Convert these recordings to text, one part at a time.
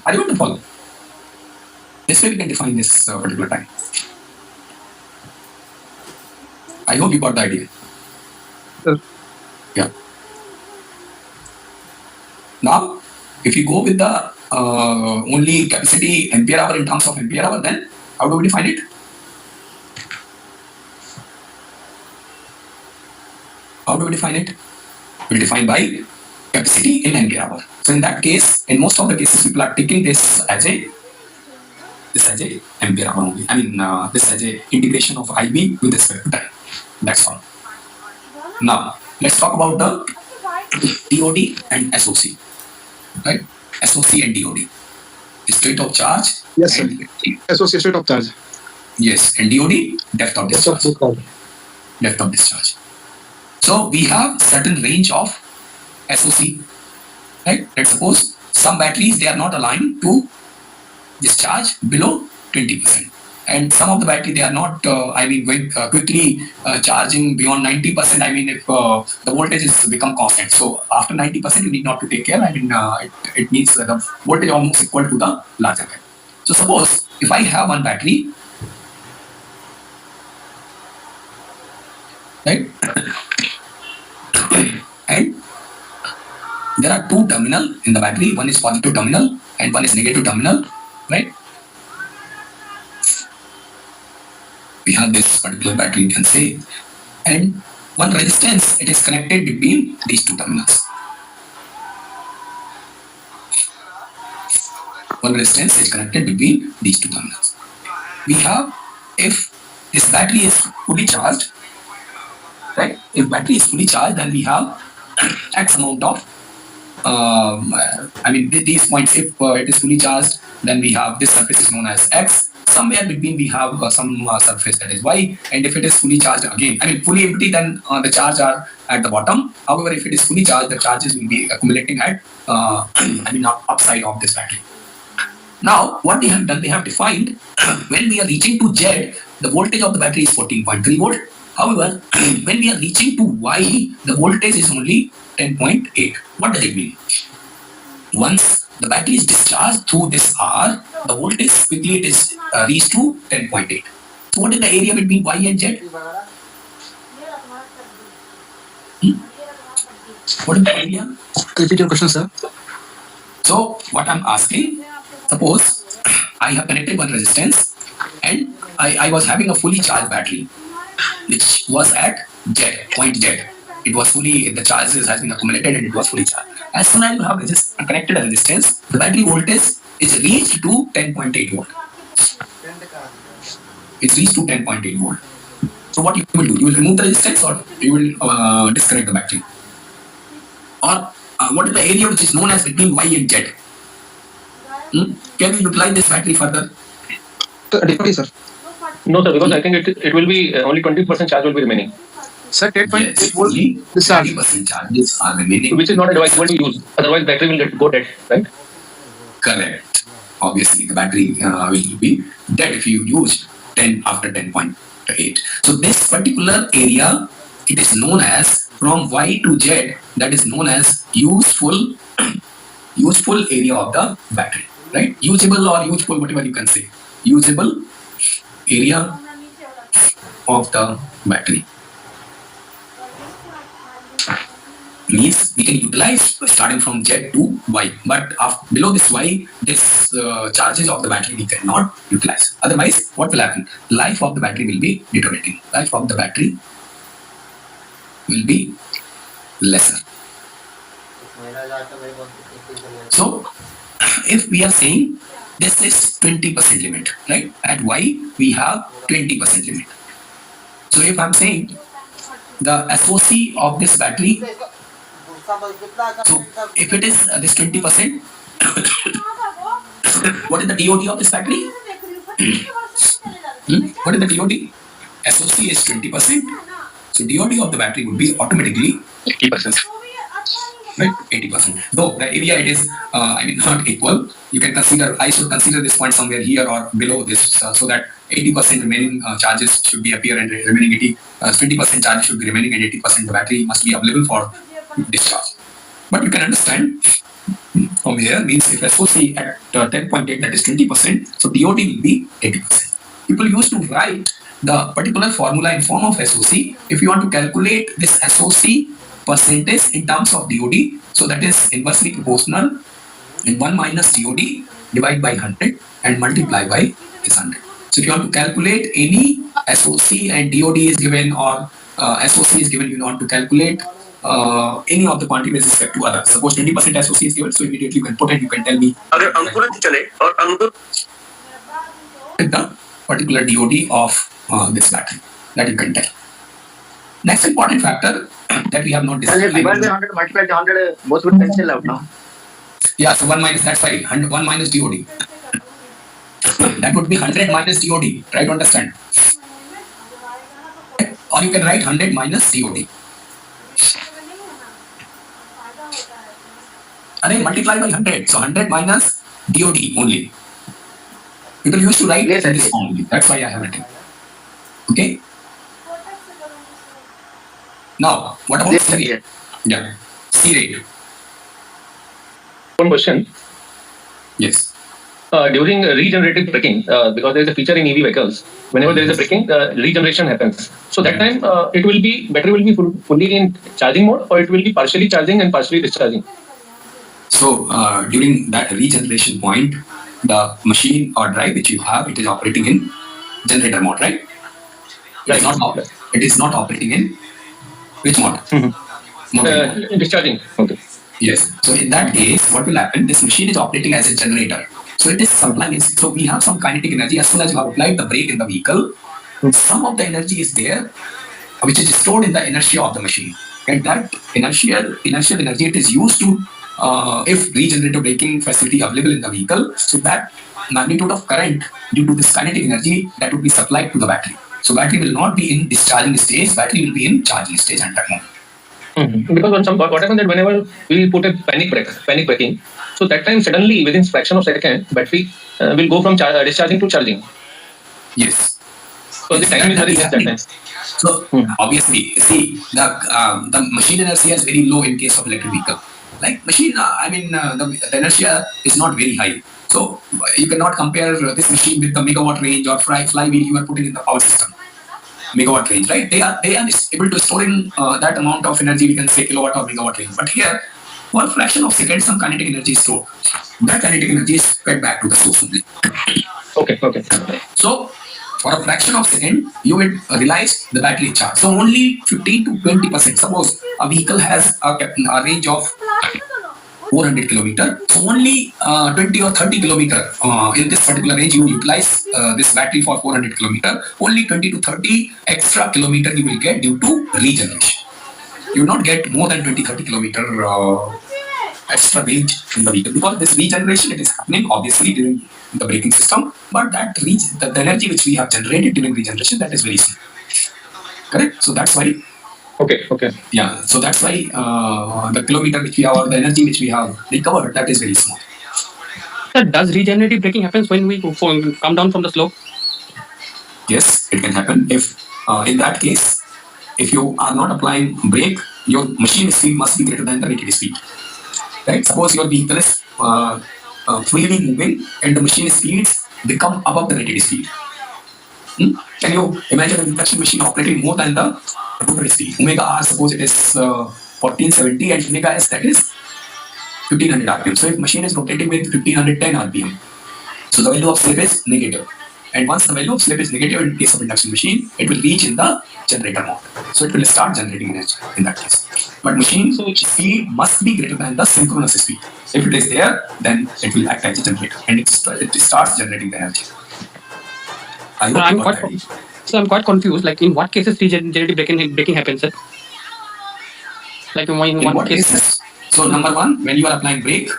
Are you able to follow? This way we can define this particular time. I hope you got the idea. Yeah. Now, if you go with the only capacity ampere hour in terms of ampere hour, then how do we define it? How do we define it? We define by capacity in ampere hour. So in that case, in most of the cases, people are taking this as a ampere hour only. I mean, this as a integration of IB with respect to time. That's all. Now, let's talk about the DOD and SOC. Right? SOC and DOD. State of charge. Yes, sir. SOC, state of charge. Yes, and DOD, depth of discharge. Depth of discharge. So we have certain range of SOC. Right? Let's suppose some batteries, they are not aligned to discharge below 20%. And some of the battery, they are not, going quickly charging beyond 90%. I mean, if the voltage is become constant. So after 90%, you need not to take care. I mean, it means the voltage almost equal to the larger battery. So suppose if I have one battery, right, and there are two terminal in the battery. One is positive terminal and one is negative terminal, right? We have this particular battery, you can say, and one resistance, it is connected between these two terminals. One resistance is connected between these two terminals. We have, if this battery is fully charged, right? If battery is fully charged, then we have X amount of, these points, if it is fully charged, then we have this surface is known as X. Somewhere between we have some surface that is Y, and if it is fully charged again, I mean fully empty, then the charge are at the bottom. However, if it is fully charged, the charges will be accumulating at upside of this battery. Now, what they have done, they have defined when we are reaching to Z, the voltage of the battery is 14.3 volt. However, when we are reaching to Y, the voltage is only 10.8. What does it mean? Once the battery is discharged through this R, the voltage quickly it is reached to 10.8. So what is the area between Y and Z? What is the area? Repeat your question, sir. So what I'm asking, suppose I have connected one resistance and I was having a fully charged battery which was at Z, point Z. It was fully, the charges has been accumulated and it was fully charged. As soon as you have connected a resistance, the battery voltage is reached to 10.8 volt. It's reached to 10.8 volt. So what you will do? You will remove the resistance or you will disconnect the battery? Or what is the area which is known as between Y and Z? Can we utilize this battery further? Sir. No, sir, because I think it will be only 20% charge will be remaining. Sir, 10.8 volt discharge. 20% charges are remaining. Which is not advisable to use. Otherwise, battery will go dead, right? Correct. Obviously, the battery will be dead if you use 10 after 10.8. So this particular area, it is known as from Y to Z, that is known as useful area of the battery, right? Usable or useful, whatever you can say. Usable area of the battery. Means we can utilize starting from Z to Y, but below this Y, this charges of the battery we cannot utilize. Otherwise, what will happen? Life of the battery will be deteriorating. Life of the battery will be lesser. So, if we are saying this is 20% limit, right? At Y, we have 20% limit. So, if I'm saying the SOC of this battery, so if it is this 20%, what is the DOD of this battery? What is the DOD? SOC is 20%. So DOD of the battery would be automatically 80%. Right? 80%. Though the area it is, not equal. You can consider, I should consider this point somewhere here or below this, so that 80% remaining charges should be appear and remaining 20% charges should be remaining and 80% the battery must be available for discharge. But you can understand from here means if SOC at 10.8, that is 20%, so DOT will be 80%. People used to write the particular formula in form of SOC. If you want to calculate this SOC percentage in terms of DOT, so that is inversely proportional in 1 minus DOT divide by 100 and multiply by this 100. So if you want to calculate any SOC and DOT is given or SOC is given, you want to calculate any of the quantity with respect to others. Suppose 20% SOC is given, so immediately you can put and you can tell me the particular DOT of this battery that you can tell. Next important factor that we have not discussed. Divide by 100, multiply by 100, both would cancel out now. Yeah, so 1 minus, that's right, 1 minus DOT. That would be 100 minus DOT, try to understand. Or you can write 100 minus DOT. And then multiply by 100, so 100 minus DOT only. People used to write Yes, in this form only, that's why I have written. Okay? Now, what about Yes, C rate? yes. Yeah, C rate. One question. Yes. During regenerative braking, because there is a feature in EV vehicles, whenever there is a braking, regeneration happens. So that time, battery will be fully in charging mode, or it will be partially charging and partially discharging. So during that regeneration point, the machine or drive which you have, it is operating in generator mode, right? It is not operating in which mode? Mode. Discharging. Okay. Yes. So in that case, what will happen? This machine is operating as a generator. So it is supplying. So we have some kinetic energy. As soon as you have applied the brake in the vehicle, some of the energy is there, which is stored in the inertia of the machine. And that inertial energy, it is used to, if regenerative braking facility available in the vehicle, so that magnitude of current due to this kinetic energy that would be supplied to the battery. So battery will not be in discharging stage. Battery will be in charging stage at that moment. Because what happens that whenever we put a panic braking, so that time suddenly within fraction of second, battery will go from discharging to charging. Yes. So the time is very less that time. So obviously, see the machine inertia is very low in case of electric vehicle. Like machine, the inertia is not very high. So you cannot compare this machine with the megawatt range or flywheel you are putting in the power system. Megawatt range, right? They are able to store in that amount of energy, we can say kilowatt or megawatt range. But here, for a fraction of second, some kinetic energy is stored. That kinetic energy is fed back to the source only. Okay. So for a fraction of second, you will realize the battery is charged. So only 15 to 20%. Suppose a vehicle has a range of 400 kilometer. So only 20 or 30 kilometer in this particular range you utilize this battery for 400 kilometer. Only 20 to 30 extra kilometer you will get due to regeneration. You will not get more than 20-30 kilometer extra range in the vehicle, because this regeneration, it is happening obviously during the braking system, but that the energy which we have generated during regeneration, that is very small. Correct? So that's why. Okay. Yeah. So that's why the kilometer which we have, or the energy which we have recovered, that is very small. Sir, does regenerative braking happens when we come down from the slope? Yes, it can happen. If in that case, if you are not applying brake, your machine speed must be greater than the rated speed. Right? Suppose your vehicle is freely moving and the machine speeds become above the rated speed. Can you imagine an induction machine operating more than the rotor speed? Omega R, suppose it is 1470 and omega S, that is 1500 RPM. So if machine is rotating with 1510 RPM, so the value of slip is negative. And once the value of slip is negative in case of induction machine, it will reach in the generator mode. So it will start generating energy in that case. But machine speed must be greater than the synchronous speed. If it is there, then it will act as a generator and it starts generating the energy. I hope you got that. So I'm quite confused. Like in what cases regenerative braking happens, sir? Like in what cases? So number one, when you are applying brake,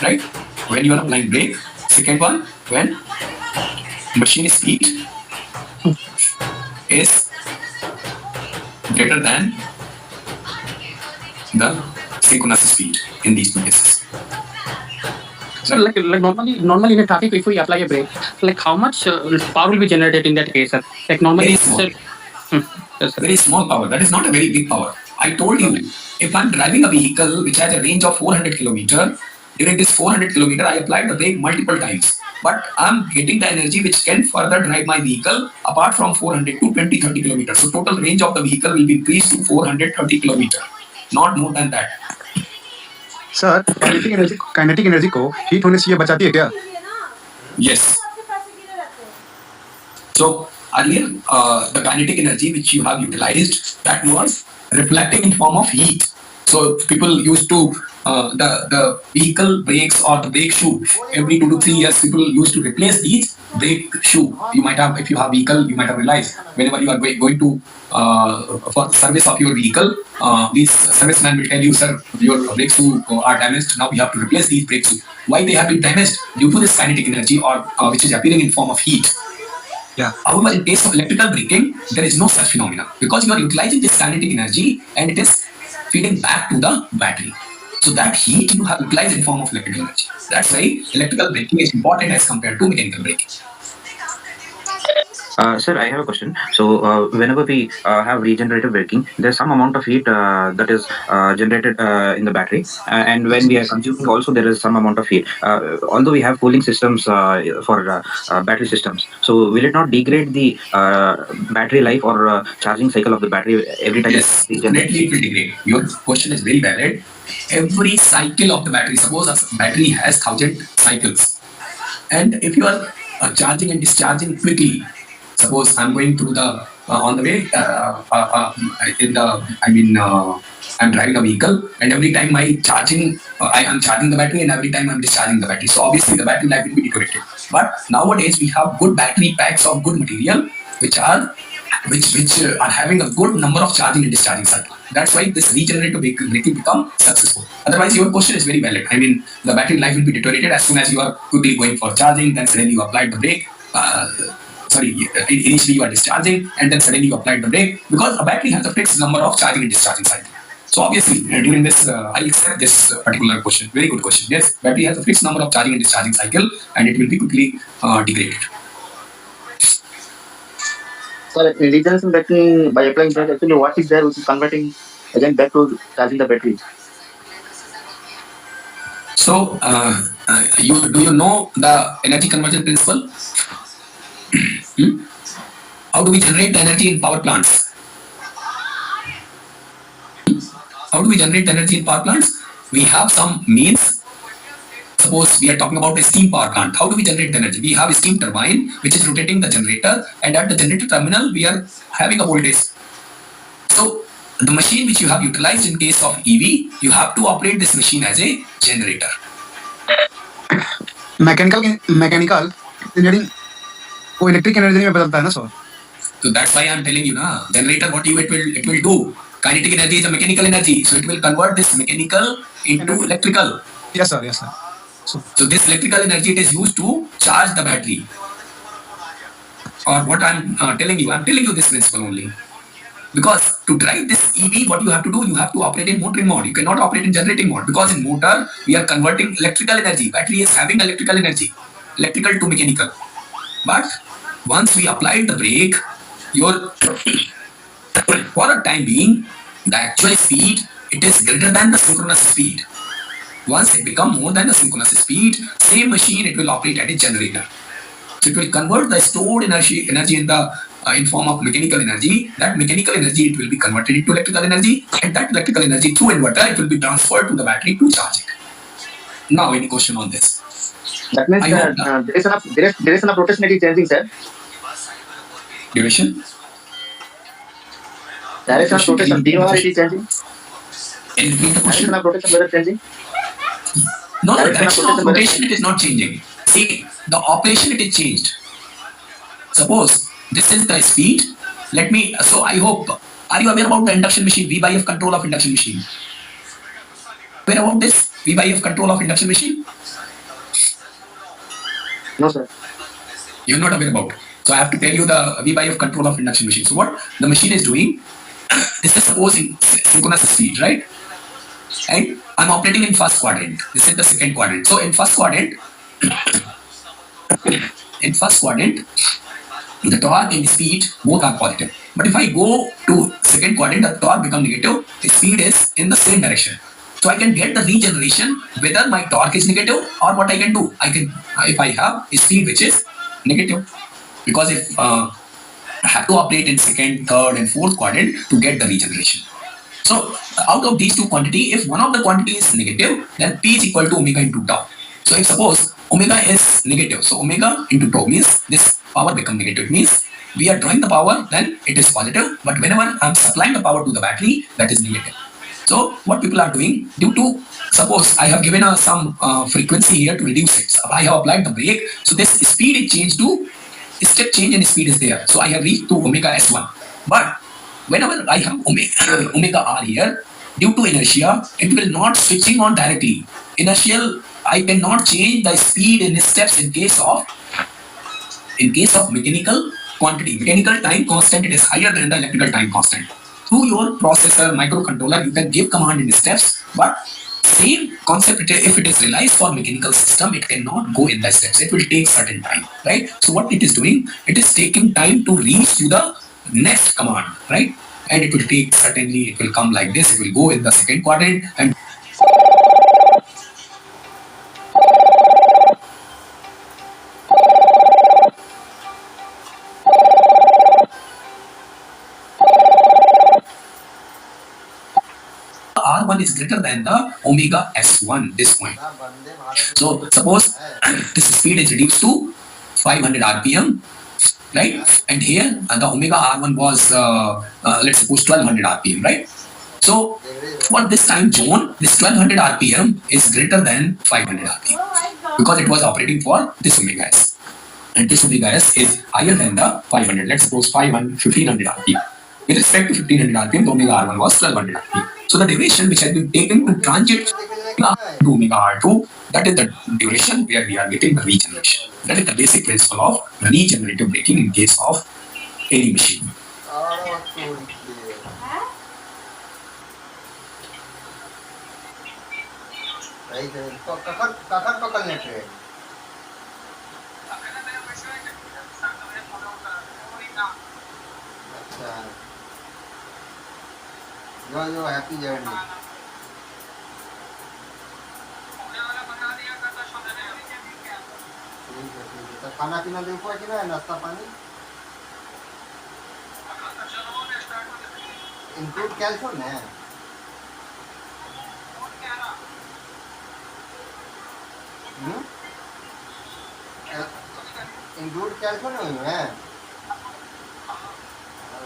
right? When you are applying brake. Second one, when machine speed is greater than the synchronous speed in these two cases. So like normally in a traffic, if we apply a brake, like how much power will be generated in that case, sir? Like normally, Very small. Yes, sir. Very small power. That is not a very big power. I told you, if I'm driving a vehicle which has a range of 400 kilometer, during this 400 kilometer, I applied the brake multiple times. But I'm getting the energy which can further drive my vehicle apart from 400 to 20-30 kilometers. So total range of the vehicle will be increased to 430 kilometers, not more than that. Sir kinetic energy को heat होने से ये बचाती है क्या? Yes. So earlier, the kinetic energy which you have utilized, that was reflecting in form of heat. So people used to the vehicle brakes or the brake shoe every 2 to 3 years. People used to replace these brake shoe. You might have, if you have vehicle, you might have realized whenever you are going to for service of your vehicle, these servicemen will tell you, sir, your brake shoe are damaged. Now we have to replace these brake shoe. Why they have been damaged? Due to this kinetic energy or which is appearing in form of heat. Yeah. However, in case of electrical braking, there is no such phenomena because you are utilizing this kinetic energy and it is feeding back to the battery. So that heat you have utilized in form of electrical energy. That's why electrical braking is important as compared to mechanical braking. Sir, I have a question. So, whenever we have regenerative braking, there's some amount of heat that is generated in the battery, and when we are consuming, also there is some amount of heat. Although we have cooling systems for battery systems, so will it not degrade the battery life or charging cycle of the battery every time? Yes, definitely it will degrade. Your question is very valid. Every cycle of the battery, suppose a battery has 1,000 cycles, and if you are charging and discharging quickly, suppose I'm going through the on the way I'm driving a vehicle, and every time I am charging the battery, and every time I'm discharging the battery. So obviously the battery life will be deteriorated. But nowadays we have good battery packs of good material which are having a good number of charging and discharging cycle. That's why this regenerative braking become successful. Otherwise, your question is very valid. I mean, the battery life will be deteriorated as soon as you are quickly going for charging, then suddenly you applied the brake. Initially you are discharging, and then suddenly you applied the brake because a battery has a fixed number of charging and discharging cycle. So obviously, during this, I accept this particular question. Very good question. Yes, battery has a fixed number of charging and discharging cycle, and it will be quickly degraded. So in regeneration braking, by applying that, actually what is there which is converting again back to charging the battery? So, do you know the energy conversion principle? How do we generate the energy in power plants? How do we generate energy in power plants? We have some means. Suppose we are talking about a steam power plant. How do we generate the energy? We have a steam turbine which is rotating the generator, and at the generator terminal we are having a voltage. So the machine which you have utilized in case of EV, you have to operate this machine as a generator. Mechanical engineering वो electric energy में बदलता है ना sir? So that's why I'm telling you, na, generator, what it will do. Kinetic energy is a mechanical energy, so it will convert this mechanical into electrical. Yes sir, yes sir. So this electrical energy, it is used to charge the battery. Or what I'm telling you this principle only. Because to drive this EV, what you have to do, you have to operate in motoring mode. You cannot operate in generating mode, because in motor we are converting electrical energy. Battery is having electrical energy, electrical to mechanical. But once we applied the brake, for a time being, the actual speed, it is greater than the synchronous speed. Once it becomes more than the synchronous speed, same machine, it will operate at a generator. So it will convert the stored energy in the in form of mechanical energy. That mechanical energy, it will be converted into electrical energy, and that electrical energy through inverter, it will be transferred to the battery to charge it. Now, any question on this? That means duration of rotation it is changing, sir. Duration? Direction of rotation, DOR it is changing. Can you repeat the question? Direction of rotation whether changing. No, the Direction direction of of rotation, it is not changing. See, the operation, it is changed. Suppose this is the speed. So I hope, are you aware about the induction machine, V by F control of induction machine? Aware about this, V by F control of induction machine? No, sir. You're not aware about. So I have to tell you the V by F control of induction machine. So what the machine is doing, this is supposing synchronous speed, right? And I'm operating in first quadrant. This is the second quadrant. So in first quadrant, the torque and the speed both are positive. But if I go to second quadrant, the torque becomes negative. The speed is in the same direction. So I can get the regeneration whether my torque is negative or what I can do. I can, if I have a speed which is negative, because if I have to operate in second, third, and fourth quadrant to get the regeneration. So out of these two quantity, if one of the quantity is negative, then P is equal to omega into tau. So if suppose omega is negative, so omega into tau means this power become negative. It means we are drawing the power, then it is positive. But whenever I'm supplying the power to the battery, that is negative. So what people are doing, due to suppose I have given some frequency here to reduce it. So I have applied the brake, so this speed is changed to step change in speed is there. So I have reached to omega s1. But whenever I have omega r here, due to inertia, it will not switching on directly. Inertial, I cannot change the speed in steps in case of mechanical quantity. Mechanical time constant, it is higher than the electrical time constant. Through your processor, microcontroller, you can give command in steps, but same concept, if it is realized for mechanical system, it cannot go in the steps. It will take certain time, right? So what it is doing, it is taking time to reach to the next command, right? And it will take, certainly it will come like this. It will go in the second quadrant and R1 is greater than the omega S1, this point. So suppose this speed is reduced to 500 RPM, right? And here the omega R1 was, let's suppose 1200 RPM, right? So for this time zone, this 1200 RPM is greater than 500 RPM because it was operating for this omega S. And this omega S is higher than the 500. Let's suppose 1500 RPM. With respect to 1500 RPM, the omega R1 was 1200 RPM. So the duration which has been taken to transit to omega R2, that is the duration where we are getting the regeneration. That is the basic principle of regenerative braking in case of any machine. Your happy journey. तो खाना पीना दे हुआ कि ना नाश्ता पानी include calcium है include calcium नहीं है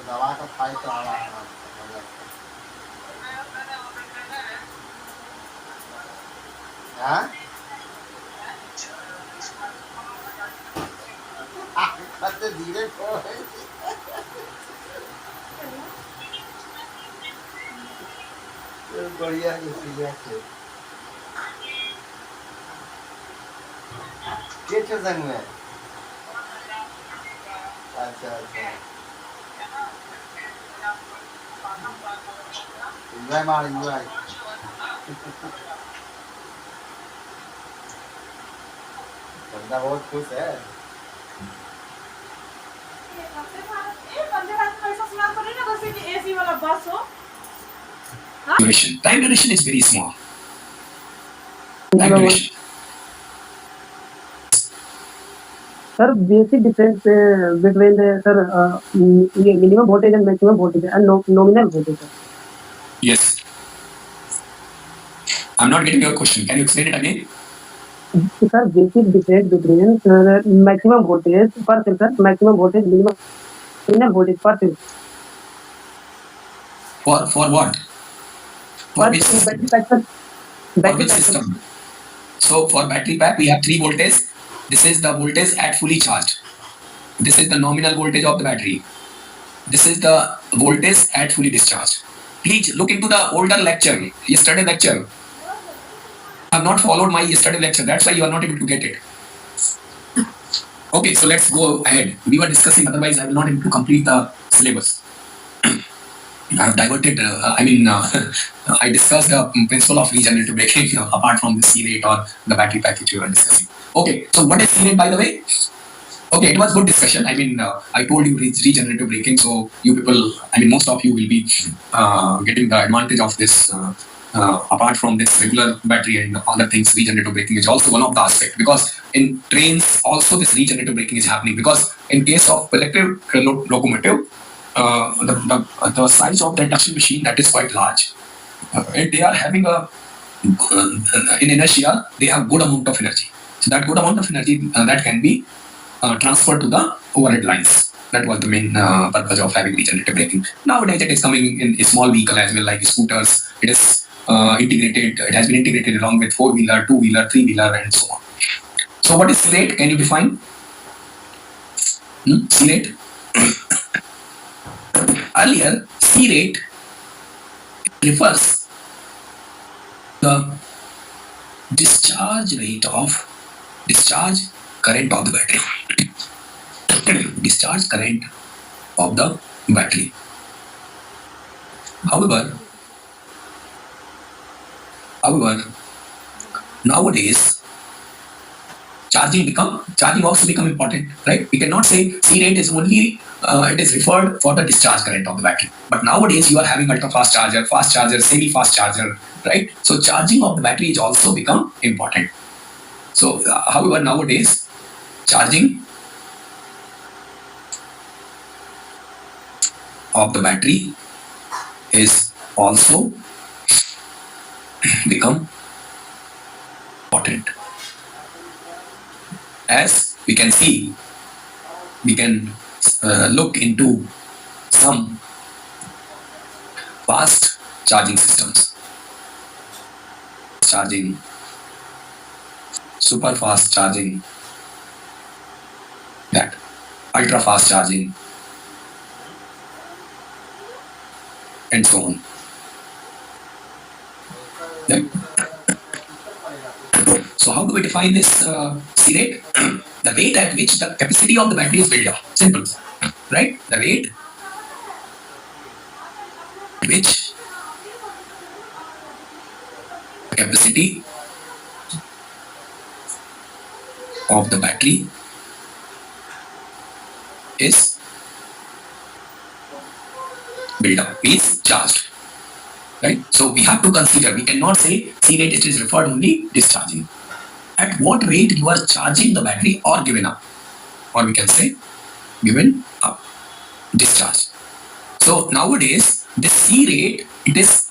दवा का खाए तो आवा हाँ धीरे बढ़िया के संग में अच्छा अच्छा एंजॉय मार एंजॉय बंदा बहुत खुश है Duration. Time duration is very small. Time duration. Sir, basic difference between the minimum voltage and maximum voltage and nominal voltage. Sir. Yes. I'm not getting your question. Can you explain it again? Sir, basic difference between maximum voltage per sensor, maximum voltage, minimum nominal voltage per sensor. For what? For which system? Battery pack, sir. For Battery which pack, system? So for battery pack, we have 3 voltages. This is the voltage at fully charged. This is the nominal voltage of the battery. This is the voltage at fully discharged. Please look into the older lecture, yesterday lecture. I have not followed my yesterday lecture. That's why you are not able to get it. Okay, so let's go ahead. We were discussing, otherwise I will not able to complete the syllabus. I have diverted, I discussed the principle of regenerative braking apart from the C rate or the battery pack which we were discussing. Okay, so what is C rate, by the way? Okay, it was good discussion. I told you regenerative braking, so you people, most of you will be getting the advantage of this apart from this regular battery and other things, regenerative braking is also one of the aspects, because in trains also this regenerative braking is happening, because in case of electric locomotive, the size of the induction machine, that is quite large, and they are having in inertia, they have good amount of energy. So that good amount of energy that can be transferred to the overhead lines. That was the main purpose of having regenerative braking. Nowadays, it is coming in a small vehicle as well, like scooters. It is integrated. It has been integrated along with 4-wheeler, 2-wheeler, 3-wheeler, and so on. So, what is C rate? Can you define? C rate. Earlier, C rate refers the discharge current of the battery. Discharge current of the battery. However, nowadays charging also become important, right? We cannot say C rate is only it is referred for the discharge current of the battery. But nowadays you are having ultra fast charger, semi-fast charger, right? So charging of the battery is also become important. So, however, nowadays charging of the battery is also become important. As we can see, we can look into some fast charging systems, super fast charging, that ultra fast charging, and so on. Right? So how do we define this C rate? The rate at which the capacity of the battery is built up. Simple, right? The rate at which the capacity of the battery is built up, is charged. Right? So we have to consider, we cannot say C rate, it is referred only discharging. At what rate you are charging the battery or given up, or we can say given up, discharge. So nowadays this C rate, it is